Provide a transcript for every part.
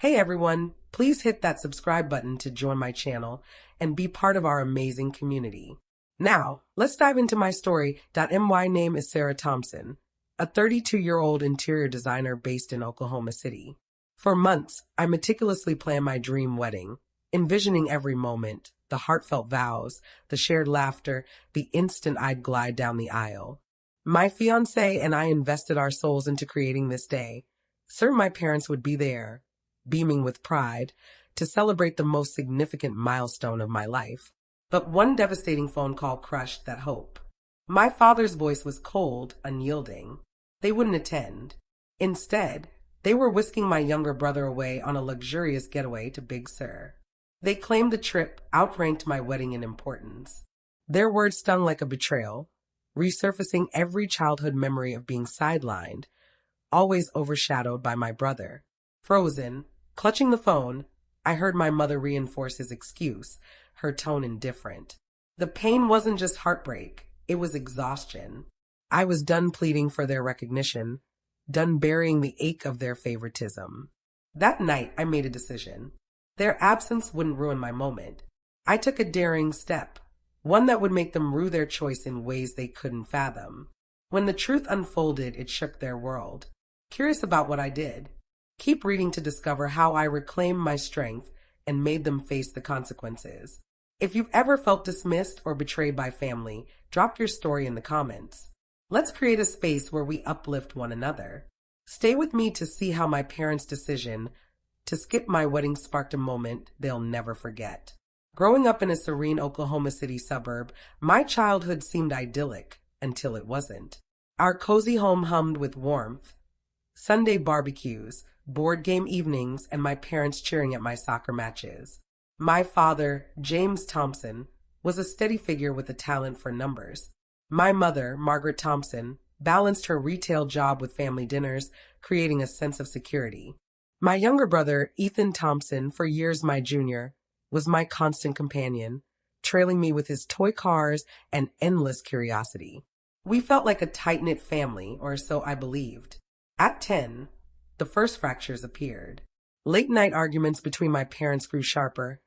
Hey everyone, please hit that subscribe button to join my channel and be part of our amazing community. Now, let's dive into my story. My name is Sarah Thompson, a 32-year-old interior designer based in Oklahoma City. For months, I meticulously planned my dream wedding, envisioning every moment, the heartfelt vows, the shared laughter, the instant I'd glide down the aisle. My fiancé and I invested our souls into creating this day. Certain my parents would be there, beaming with pride, to celebrate the most significant milestone of my life. But one devastating phone call crushed that hope. My father's voice was cold, unyielding. They wouldn't attend. Instead, they were whisking my younger brother away on a luxurious getaway to Big Sur. They claimed the trip outranked my wedding in importance. Their words stung like a betrayal, resurfacing every childhood memory of being sidelined, always overshadowed by my brother. Frozen, clutching the phone, I heard my mother reinforce his excuse, her tone indifferent. The pain wasn't just heartbreak, it was exhaustion. I was done pleading for their recognition, done burying the ache of their favoritism. That night, I made a decision. Their absence wouldn't ruin my moment. I took a daring step, one that would make them rue their choice in ways they couldn't fathom. When the truth unfolded, it shook their world. Curious about what I did? Keep reading to discover how I reclaimed my strength and made them face the consequences. If you've ever felt dismissed or betrayed by family, drop your story in the comments. Let's create a space where we uplift one another. Stay with me to see how my parents' decision to skip my wedding sparked a moment they'll never forget. Growing up in a serene Oklahoma City suburb, my childhood seemed idyllic until it wasn't. Our cozy home hummed with warmth, Sunday barbecues, board game evenings, and my parents cheering at my soccer matches. My father, James Thompson, was a steady figure with a talent for numbers. My mother, Margaret Thompson, balanced her retail job with family dinners, creating a sense of security. My younger brother, Ethan Thompson, for years my junior, was my constant companion, trailing me with his toy cars and endless curiosity. We felt like a tight-knit family, or so I believed. At 10, the first fractures appeared. Late-night arguments between my parents grew sharper,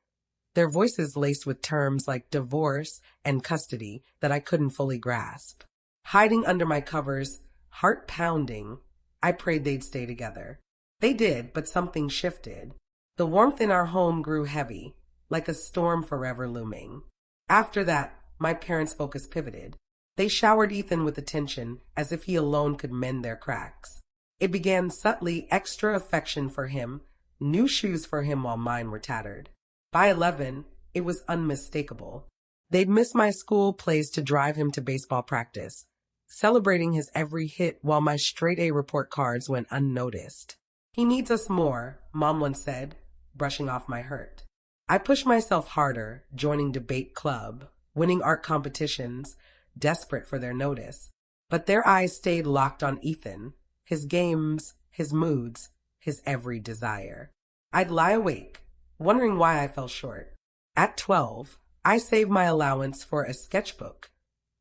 their voices laced with terms like divorce and custody that I couldn't fully grasp. Hiding under my covers, heart pounding, I prayed they'd stay together. They did, but something shifted. The warmth in our home grew heavy, like a storm forever looming. After that, my parents' focus pivoted. They showered Ethan with attention as if he alone could mend their cracks. It began subtly, extra affection for him, new shoes for him while mine were tattered. By 11, it was unmistakable. They'd miss my school plays to drive him to baseball practice, celebrating his every hit while my straight-A report cards went unnoticed. He needs us more, Mom once said, brushing off my hurt. I pushed myself harder, joining debate club, winning art competitions, desperate for their notice. But their eyes stayed locked on Ethan, his games, his moods, his every desire. I'd lie awake, wondering why I fell short. At 12, I saved my allowance for a sketchbook,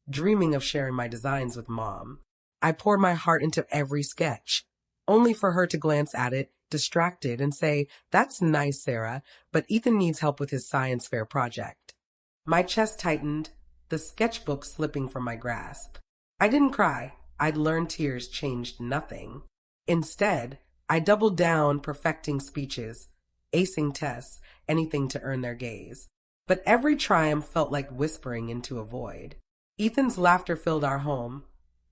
dreaming of sharing my designs with Mom. I poured my heart into every sketch, only for her to glance at it, distracted, and say, "That's nice, Sarah, but Ethan needs help with his science fair project." My chest tightened, the sketchbook slipping from my grasp. I didn't cry. I'd learned tears changed nothing. Instead, I doubled down, perfecting speeches, acing tests, anything to earn their gaze. But every triumph felt like whispering into a void. Ethan's laughter filled our home,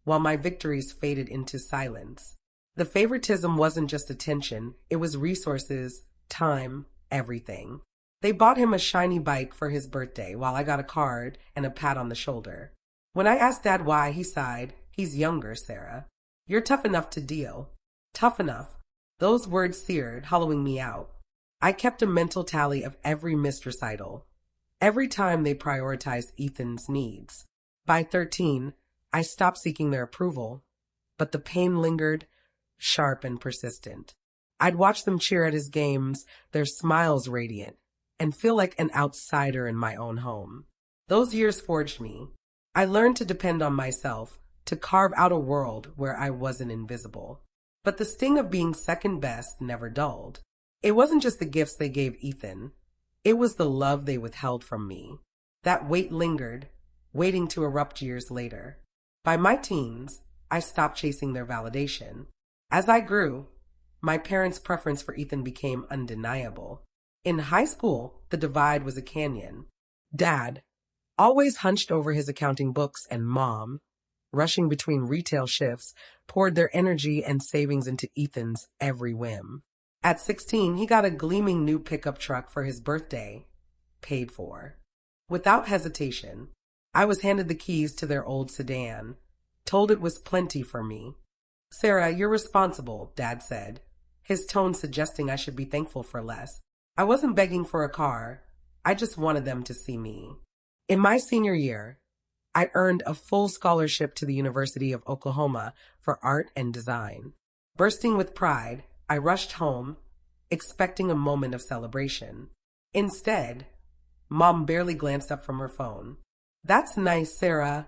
while my victories faded into silence. The favoritism wasn't just attention, it was resources, time, everything. They bought him a shiny bike for his birthday, while I got a card and a pat on the shoulder. When I asked Dad why, he sighed, "He's younger, Sarah. You're tough enough to deal." Tough enough. Those words seared, hollowing me out. I kept a mental tally of every missed recital, every time they prioritized Ethan's needs. By 13, I stopped seeking their approval, but the pain lingered, sharp and persistent. I'd watch them cheer at his games, their smiles radiant, and feel like an outsider in my own home. Those years forged me. I learned to depend on myself, to carve out a world where I wasn't invisible. But the sting of being second best never dulled. It wasn't just the gifts they gave Ethan. It was the love they withheld from me. That weight lingered, waiting to erupt years later. By my teens, I stopped chasing their validation. As I grew, my parents' preference for Ethan became undeniable. In high school, the divide was a canyon. Dad, always hunched over his accounting books, and Mom, rushing between retail shifts, poured their energy and savings into Ethan's every whim. At 16, he got a gleaming new pickup truck for his birthday, paid for. Without hesitation, I was handed the keys to their old sedan, told it was plenty for me. "Sarah, you're responsible," Dad said, his tone suggesting I should be thankful for less. I wasn't begging for a car. I just wanted them to see me. In my senior year, I earned a full scholarship to the University of Oklahoma for art and design. Bursting with pride, I rushed home, expecting a moment of celebration. Instead, Mom barely glanced up from her phone. "That's nice, Sarah,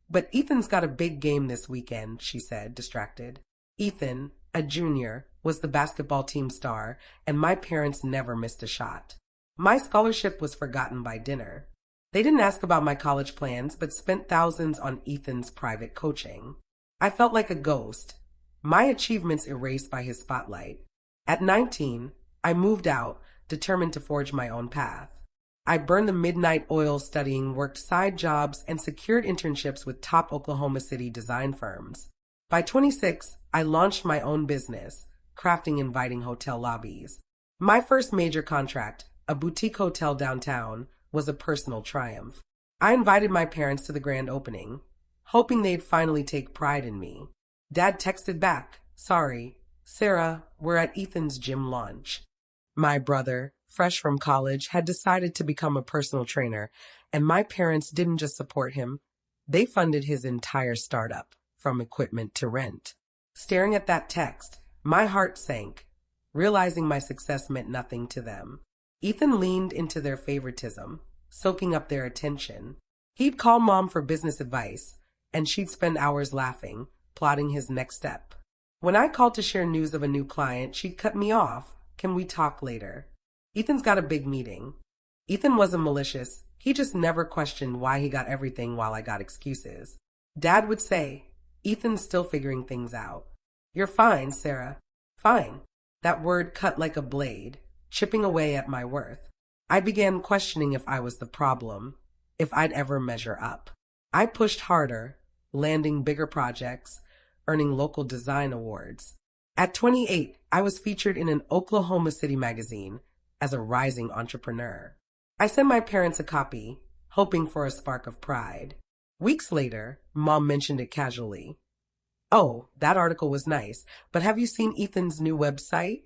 but Ethan's got a big game this weekend," she said, distracted. Ethan, a junior, was the basketball team star, and my parents never missed a shot. My scholarship was forgotten by dinner. They didn't ask about my college plans, but spent thousands on Ethan's private coaching. I felt like a ghost, my achievements erased by his spotlight. At 19, I moved out, determined to forge my own path. I burned the midnight oil studying, worked side jobs, and secured internships with top Oklahoma City design firms. By 26, I launched my own business, crafting inviting hotel lobbies. My first major contract, a boutique hotel downtown, was a personal triumph. I invited my parents to the grand opening, hoping they'd finally take pride in me. Dad texted back, "Sorry, Sarah, we're at Ethan's gym launch." My brother, fresh from college, had decided to become a personal trainer, and my parents didn't just support him, they funded his entire startup, from equipment to rent. Staring at that text, my heart sank, realizing my success meant nothing to them. Ethan leaned into their favoritism, soaking up their attention. He'd call Mom for business advice, and she'd spend hours laughing, plotting his next step. When I called to share news of a new client, she'd cut me off. "Can we talk later? Ethan's got a big meeting." Ethan wasn't malicious. He just never questioned why he got everything while I got excuses. Dad would say, "Ethan's still figuring things out." "You're fine, Sarah." "Fine." That word cut like a blade, chipping away at my worth. I began questioning if I was the problem, if I'd ever measure up. I pushed harder, landing bigger projects, earning local design awards. At 28, I was featured in an Oklahoma City magazine as a rising entrepreneur. I sent my parents a copy, hoping for a spark of pride. Weeks later, Mom mentioned it casually. "Oh, that article was nice, but have you seen Ethan's new website?"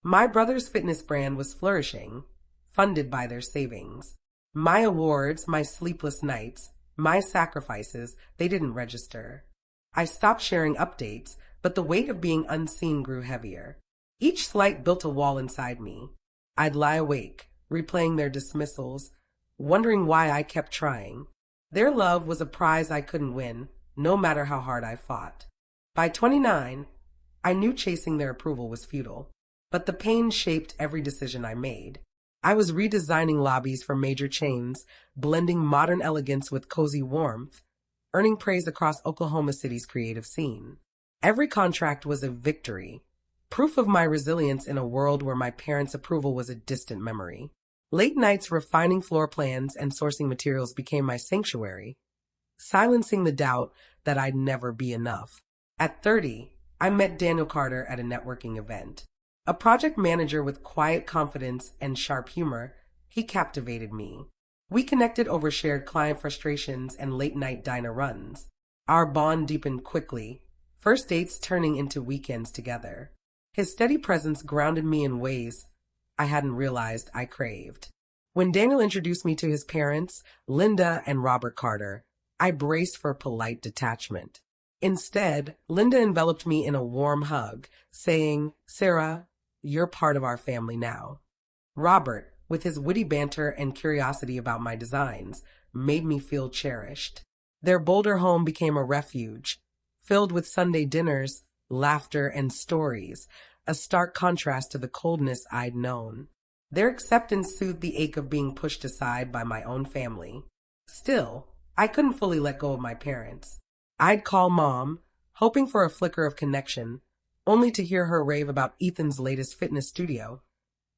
My brother's fitness brand was flourishing, funded by their savings. My awards, my sleepless nights, my sacrifices, they didn't register. I stopped sharing updates, but the weight of being unseen grew heavier. Each slight built a wall inside me. I'd lie awake, replaying their dismissals, wondering why I kept trying. Their love was a prize I couldn't win, no matter how hard I fought. By 29, I knew chasing their approval was futile, but the pain shaped every decision I made. I was redesigning lobbies for major chains, blending modern elegance with cozy warmth, earning praise across Oklahoma City's creative scene. Every contract was a victory, proof of my resilience in a world where my parents' approval was a distant memory. Late nights refining floor plans and sourcing materials became my sanctuary, silencing the doubt that I'd never be enough. At 30, I met Daniel Carter at a networking event. A project manager with quiet confidence and sharp humor, he captivated me. We connected over shared client frustrations and late-night diner runs. Our bond deepened quickly, first dates turning into weekends together. His steady presence grounded me in ways I hadn't realized I craved. When Daniel introduced me to his parents, Linda and Robert Carter, I braced for polite detachment. Instead, Linda enveloped me in a warm hug, saying, "Sarah, you're part of our family now." Robert, with his witty banter and curiosity about my designs, made me feel cherished. Their Boulder home became a refuge, filled with Sunday dinners, laughter, and stories, a stark contrast to the coldness I'd known. Their acceptance soothed the ache of being pushed aside by my own family. Still, I couldn't fully let go of my parents. I'd call Mom, hoping for a flicker of connection, only to hear her rave about Ethan's latest fitness studio,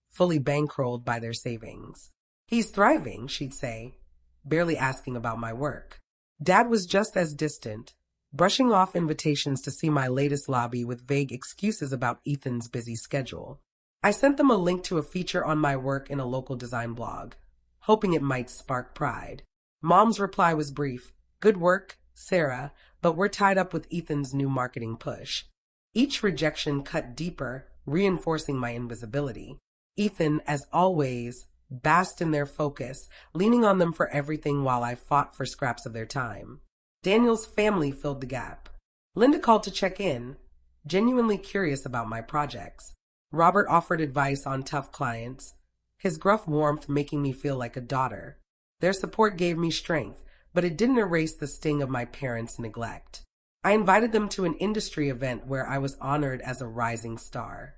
fully bankrolled by their savings. "He's thriving," she'd say, barely asking about my work. Dad was just as distant, brushing off invitations to see my latest lobby with vague excuses about Ethan's busy schedule. I sent them a link to a feature on my work in a local design blog, hoping it might spark pride. Mom's reply was brief: "Good work, Sarah, but we're tied up with Ethan's new marketing push." Each rejection cut deeper, reinforcing my invisibility. Ethan, as always, basked in their focus, leaning on them for everything while I fought for scraps of their time. Daniel's family filled the gap. Linda called to check in, genuinely curious about my projects. Robert offered advice on tough clients, his gruff warmth making me feel like a daughter. Their support gave me strength, but it didn't erase the sting of my parents' neglect. I invited them to an industry event where I was honored as a rising star.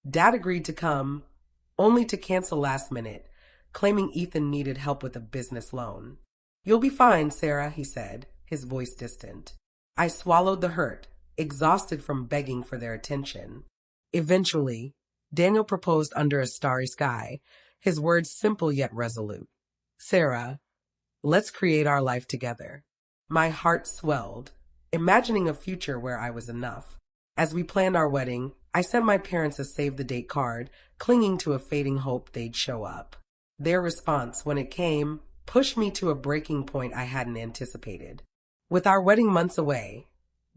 Dad agreed to come, only to cancel last minute, claiming Ethan needed help with a business loan. "You'll be fine, Sarah," he said, his voice distant. I swallowed the hurt, exhausted from begging for their attention. Eventually, Daniel proposed under a starry sky, his words simple yet resolute. "Sarah, let's create our life together." My heart swelled, imagining a future where I was enough. As we planned our wedding, I sent my parents a save-the-date card, clinging to a fading hope they'd show up. Their response, when it came, pushed me to a breaking point I hadn't anticipated. With our wedding months away,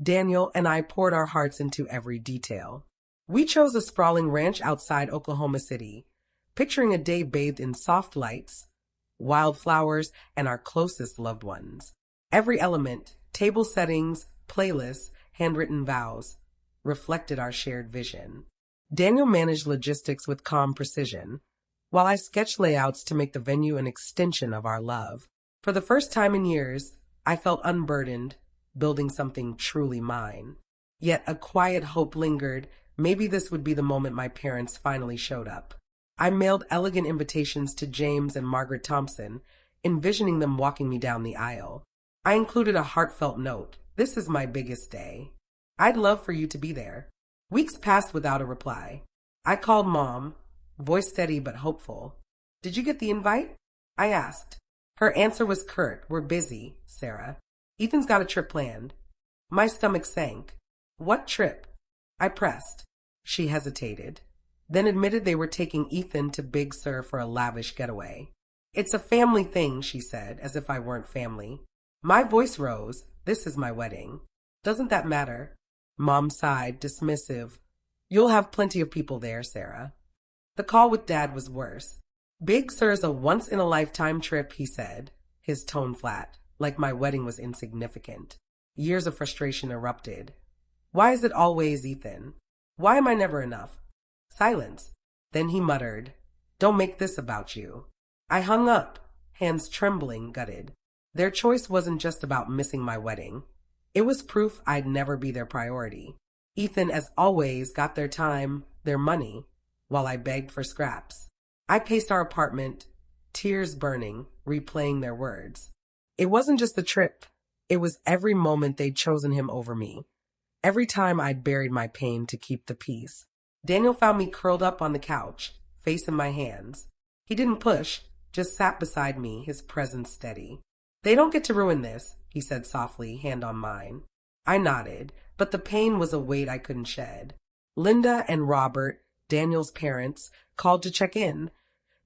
Daniel and I poured our hearts into every detail. We chose a sprawling ranch outside Oklahoma City, picturing a day bathed in soft lights, wildflowers, and our closest loved ones. Every element, table settings, playlists, handwritten vows, reflected our shared vision. Daniel managed logistics with calm precision, while I sketched layouts to make the venue an extension of our love. For the first time in years, I felt unburdened, building something truly mine. Yet a quiet hope lingered. Maybe this would be the moment my parents finally showed up. I mailed elegant invitations to James and Margaret Thompson, envisioning them walking me down the aisle. I included a heartfelt note: "This is my biggest day. I'd love for you to be there." Weeks passed without a reply. I called Mom, voice steady but hopeful. "Did you get the invite?" I asked. Her answer was curt: "We're busy, Sarah. Ethan's got a trip planned." My stomach sank. "What trip?" I pressed. She hesitated, then admitted they were taking Ethan to Big Sur for a lavish getaway. "It's a family thing," she said, as if I weren't family. My voice rose. "This is my wedding. Doesn't that matter?" Mom sighed, dismissive. "You'll have plenty of people there, Sarah." The call with Dad was worse. "Big Sur's a once-in-a-lifetime trip," he said, his tone flat, like my wedding was insignificant. Years of frustration erupted. "Why is it always Ethan? Why am I never enough?" Silence. Then he muttered, "Don't make this about you." I hung up, hands trembling, gutted. Their choice wasn't just about missing my wedding. It was proof I'd never be their priority. Ethan, as always, got their time, their money, while I begged for scraps. I paced our apartment, tears burning, replaying their words. It wasn't just the trip. It was every moment they'd chosen him over me. Every time I'd buried my pain to keep the peace. Daniel found me curled up on the couch, face in my hands. He didn't push, just sat beside me, his presence steady. "They don't get to ruin this," he said softly, hand on mine. I nodded, but the pain was a weight I couldn't shed. Linda and Robert, Daniel's parents, called to check in,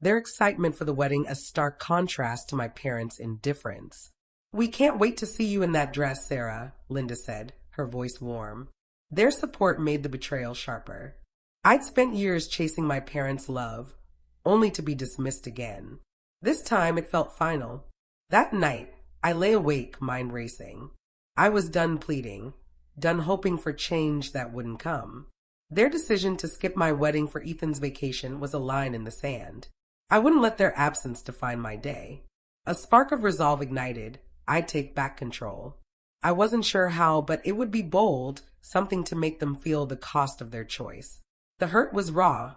their excitement for the wedding a stark contrast to my parents' indifference. "We can't wait to see you in that dress, Sarah," Linda said, her voice warm. Their support made the betrayal sharper. I'd spent years chasing my parents' love, only to be dismissed again. This time it felt final. That night, I lay awake, mind racing. I was done pleading, done hoping for change that wouldn't come. Their decision to skip my wedding for Ethan's vacation was a line in the sand. I wouldn't let their absence define my day. A spark of resolve ignited. I'd take back control. I wasn't sure how, but it would be bold, something to make them feel the cost of their choice. The hurt was raw,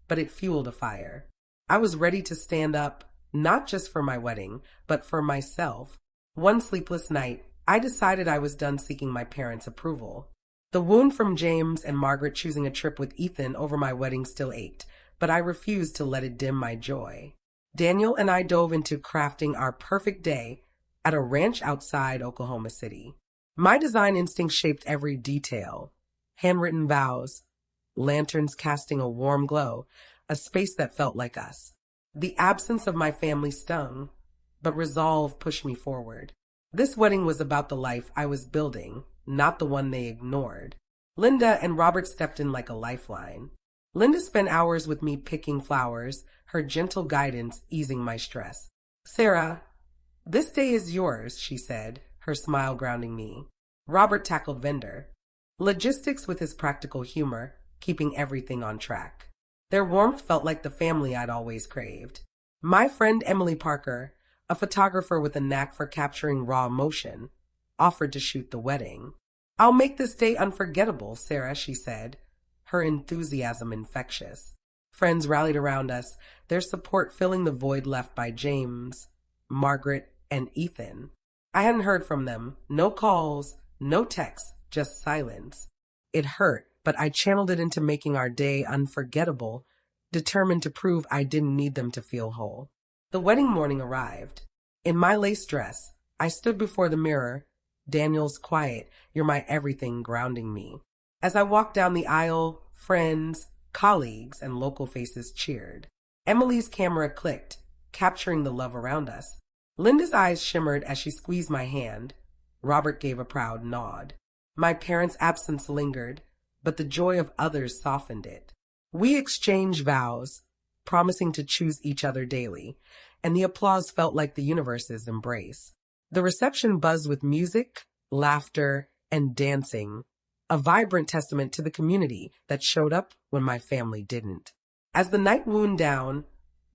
but it fueled a fire. I was ready to stand up, not just for my wedding, but for myself. One sleepless night, I decided I was done seeking my parents' approval. The wound from James and Margaret choosing a trip with Ethan over my wedding still ached, but I refused to let it dim my joy. Daniel and I dove into crafting our perfect day at a ranch outside Oklahoma City. My design instinct shaped every detail. Handwritten vows, lanterns casting a warm glow, a space that felt like us. The absence of my family stung, but resolve pushed me forward. This wedding was about the life I was building, not the one they ignored. Linda and Robert stepped in like a lifeline. Linda spent hours with me picking flowers, her gentle guidance easing my stress. "Sarah, this day is yours," she said, her smile grounding me. Robert tackled vendor logistics with his practical humor, keeping everything on track. Their warmth felt like the family I'd always craved. My friend Emily Parker, a photographer with a knack for capturing raw emotion, offered to shoot the wedding. "I'll make this day unforgettable, Sarah," she said, her enthusiasm infectious. Friends rallied around us, their support filling the void left by James, Margaret, and Ethan. I hadn't heard from them. No calls, no texts, just silence. It hurt, but I channeled it into making our day unforgettable, determined to prove I didn't need them to feel whole. The wedding morning arrived. In my lace dress, I stood before the mirror, Daniel's quiet, "You're my everything," grounding me. As I walked down the aisle, friends, colleagues, and local faces cheered. Emily's camera clicked, capturing the love around us. Linda's eyes shimmered as she squeezed my hand. Robert gave a proud nod. My parents' absence lingered, but the joy of others softened it. We exchanged vows, promising to choose each other daily, and the applause felt like the universe's embrace. The reception buzzed with music, laughter, and dancing, a vibrant testament to the community that showed up when my family didn't. As the night wound down,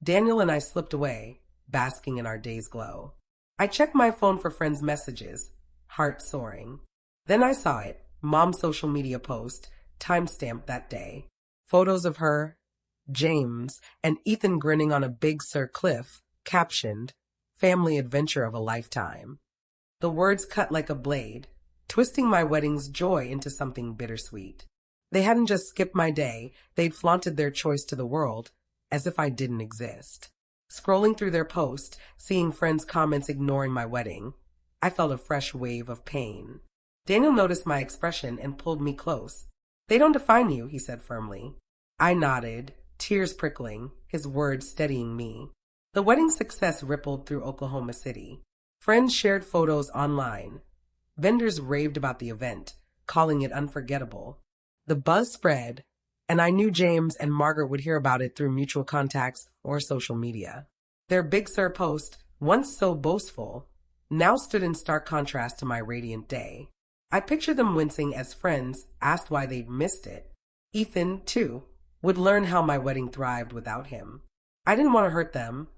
Daniel and I slipped away, basking in our day's glow. I checked my phone for friends' messages, heart soaring. Then I saw it, Mom's social media post, timestamped that day. Photos of her, James, and Ethan grinning on a Big Sur cliff, captioned, "Family adventure of a lifetime." The words cut like a blade, twisting my wedding's joy into something bittersweet. They hadn't just skipped my day, they'd flaunted their choice to the world, as if I didn't exist. Scrolling through their post, seeing friends' comments ignoring my wedding, I felt a fresh wave of pain. Daniel noticed my expression and pulled me close. "They don't define you," he said firmly. I nodded, tears prickling, his words steadying me. The wedding's success rippled through Oklahoma City. Friends shared photos online. Vendors raved about the event, calling it unforgettable. The buzz spread, and I knew James and Margaret would hear about it through mutual contacts or social media. Their Big Sur post, once so boastful, now stood in stark contrast to my radiant day. I pictured them wincing as friends asked why they'd missed it. Ethan, too, would learn how my wedding thrived without him. I didn't want to hurt them,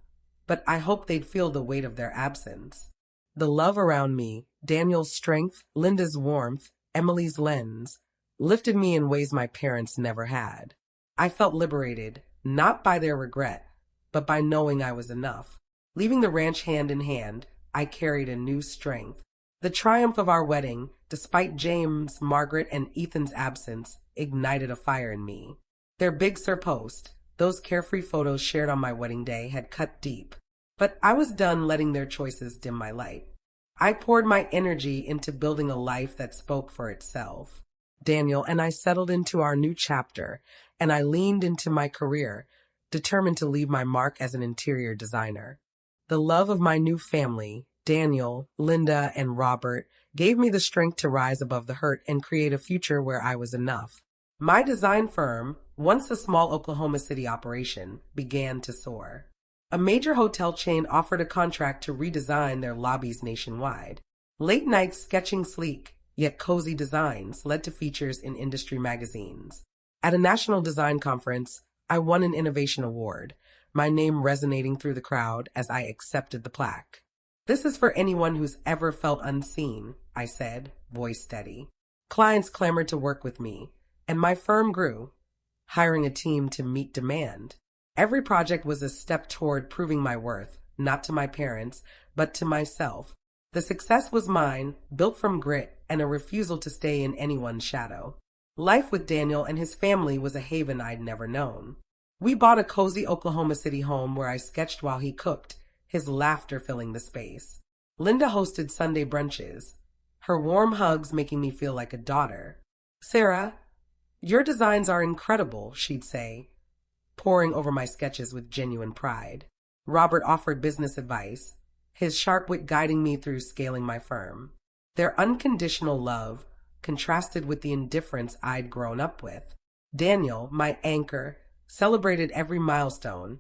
but I hoped they'd feel the weight of their absence. The love around me, Daniel's strength, Linda's warmth, Emily's lens, lifted me in ways my parents never had. I felt liberated, not by their regret, but by knowing I was enough. Leaving the ranch hand in hand, I carried a new strength. The triumph of our wedding, despite James, Margaret, and Ethan's absence, ignited a fire in me. Their Big Sur post, those carefree photos shared on my wedding day, had cut deep. But I was done letting their choices dim my light. I poured my energy into building a life that spoke for itself. Daniel and I settled into our new chapter, and I leaned into my career, determined to leave my mark as an interior designer. The love of my new family, Daniel, Linda, and Robert, gave me the strength to rise above the hurt and create a future where I was enough. My design firm, once a small Oklahoma City operation, began to soar. A major hotel chain offered a contract to redesign their lobbies nationwide. Late nights sketching sleek, yet cozy designs led to features in industry magazines. At a national design conference, I won an innovation award, my name resonating through the crowd as I accepted the plaque. "This is for anyone who's ever felt unseen," I said, voice steady. Clients clamored to work with me, and my firm grew. hiring a team to meet demand. Every project was a step toward proving my worth, not to my parents, but to myself. The success was mine, built from grit and a refusal to stay in anyone's shadow. Life with Daniel and his family was a haven I'd never known. We bought a cozy Oklahoma City home where I sketched while he cooked, his laughter filling the space. Linda hosted Sunday brunches, her warm hugs making me feel like a daughter. "Sarah, your designs are incredible," she'd say, poring over my sketches with genuine pride. Robert offered business advice, his sharp wit guiding me through scaling my firm. Their unconditional love contrasted with the indifference I'd grown up with. Daniel, my anchor, celebrated every milestone,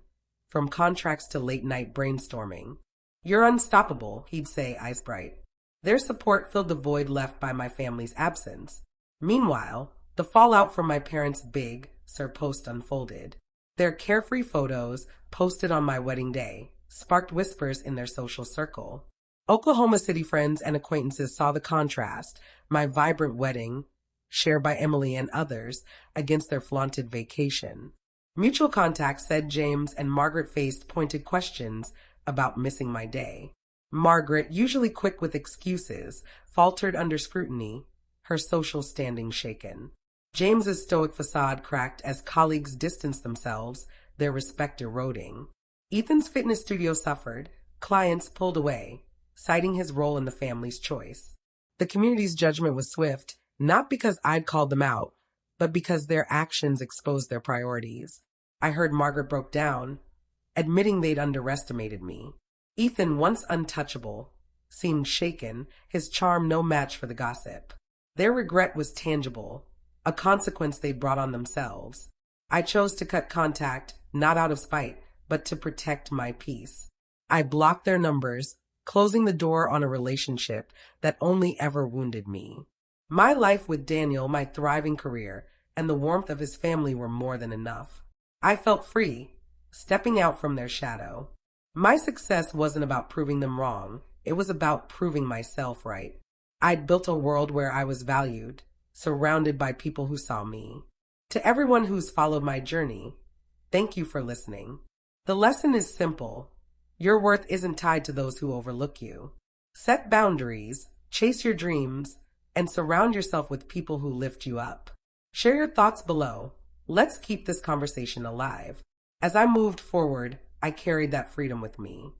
from contracts to late-night brainstorming. "You're unstoppable," he'd say, eyes bright. Their support filled the void left by my family's absence. Meanwhile, the fallout from my parents' Big Sur post unfolded. Their carefree photos, posted on my wedding day, sparked whispers in their social circle. Oklahoma City friends and acquaintances saw the contrast, my vibrant wedding, shared by Emily and others, against their flaunted vacation. Mutual contacts said James and Margaret faced pointed questions about missing my day. Margaret, usually quick with excuses, faltered under scrutiny, her social standing shaken. James's stoic facade cracked as colleagues distanced themselves, their respect eroding. Ethan's fitness studio suffered, clients pulled away, citing his role in the family's choice. The community's judgment was swift, not because I'd called them out, but because their actions exposed their priorities. I heard Margaret broke down, admitting they'd underestimated me. Ethan, once untouchable, seemed shaken, his charm no match for the gossip. Their regret was tangible, a consequence they'd brought on themselves. I chose to cut contact, not out of spite, but to protect my peace. I blocked their numbers, closing the door on a relationship that only ever wounded me. My life with Daniel, my thriving career, and the warmth of his family were more than enough. I felt free, stepping out from their shadow. My success wasn't about proving them wrong. It was about proving myself right. I'd built a world where I was valued, surrounded by people who saw me. To everyone who's followed my journey, thank you for listening. The lesson is simple. Your worth isn't tied to those who overlook you. Set boundaries, chase your dreams, and surround yourself with people who lift you up. Share your thoughts below. Let's keep this conversation alive. As I moved forward, I carried that freedom with me.